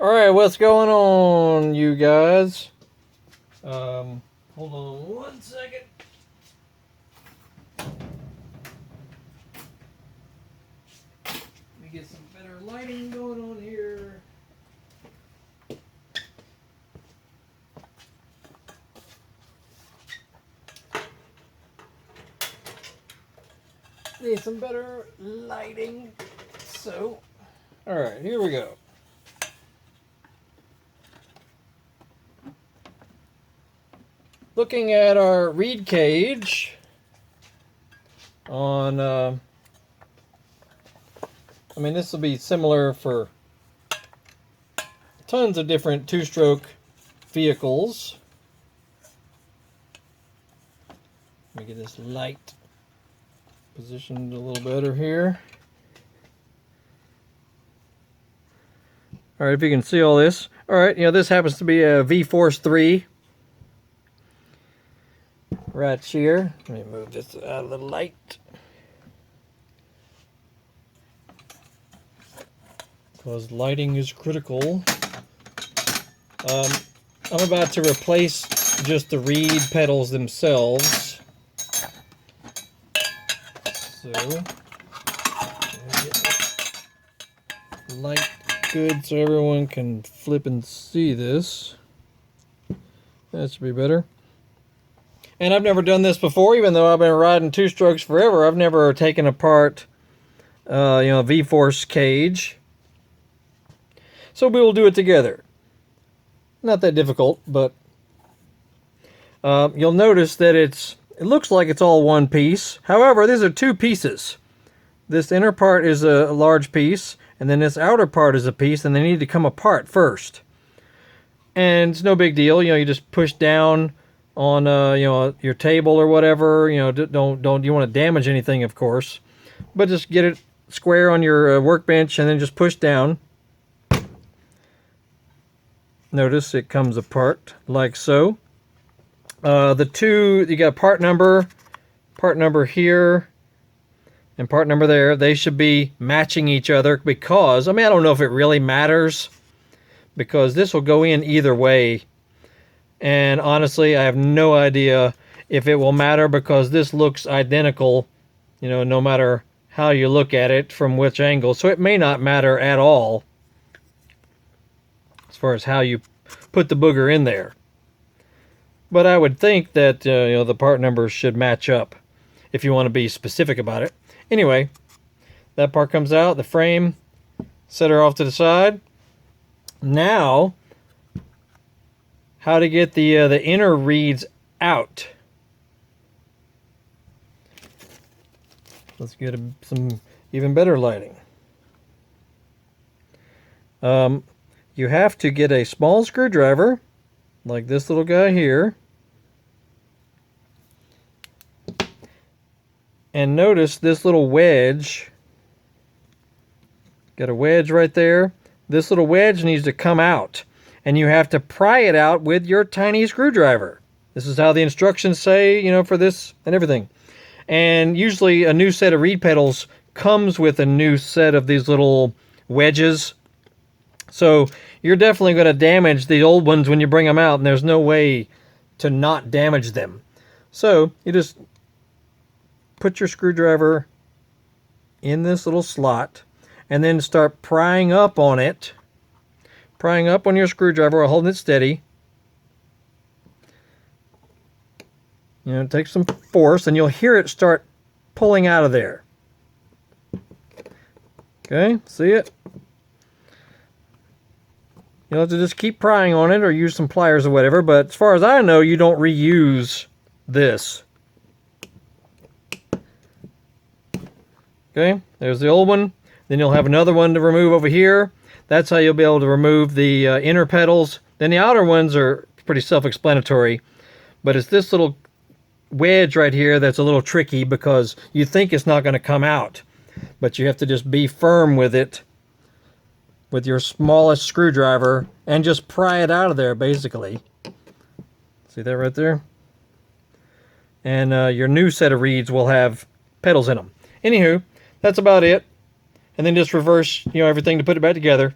Alright, what's going on, you guys? Hold on one second. Let me get some better lighting going on here. Need some better lighting. So, alright, here we go. Looking at our reed cage on, I mean, this will be similar for tons of different two-stroke vehicles. Let me get this light positioned a little better here. All right, if you can see all this. All right, this happens to be a V-Force 3. Right here. Let me move this out of the light. Because lighting is critical. I'm about to replace just the reed pedals themselves. So, get the light good so everyone can flip and see this. That should be better. And I've never done this before, even though I've been riding two-strokes forever. I've never taken apart, a V-Force cage. So we will do it together. Not that difficult, but you'll notice that it looks like it's all one piece. However, these are two pieces. This inner part is a large piece, and then this outer part is a piece, and they need to come apart first. And it's no big deal. You just push down on your table or whatever. Don't you want to damage anything, of course, but just get it square on your workbench and then just push down. Notice it comes apart like so. You got part number here and part number there. They should be matching each other because, I don't know if it really matters, because this will go in either way. And honestly, I have no idea if it will matter, because this looks identical, no matter how you look at it from which angle. So it may not matter at all as far as how you put the booger in there. But I would think that the part numbers should match up if you want to be specific about it. Anyway, that part comes out, the frame, set her off to the side. Now, how to get the inner reeds out. Let's get some even better lighting. You have to get a small screwdriver, like this little guy here. And notice this little wedge. Got a wedge right there. This little wedge needs to come out. And you have to pry it out with your tiny screwdriver. This is how the instructions say, for this and everything. And usually a new set of reed pedals comes with a new set of these little wedges. So you're definitely going to damage the old ones when you bring them out, and there's no way to not damage them. So you just put your screwdriver in this little slot and then start prying up on it. Prying up on your screwdriver while holding it steady. Take some force and you'll hear it start pulling out of there. Okay, see it? You'll have to just keep prying on it or use some pliers or whatever, but as far as I know, you don't reuse this. Okay, there's the old one. Then you'll have another one to remove over here. That's how you'll be able to remove the inner pedals. Then the outer ones are pretty self-explanatory. But it's this little wedge right here that's a little tricky, because you think it's not going to come out. But you have to just be firm with it with your smallest screwdriver and just pry it out of there, basically. See that right there? And your new set of reeds will have pedals in them. Anywho, that's about it. And then just reverse, everything to put it back together.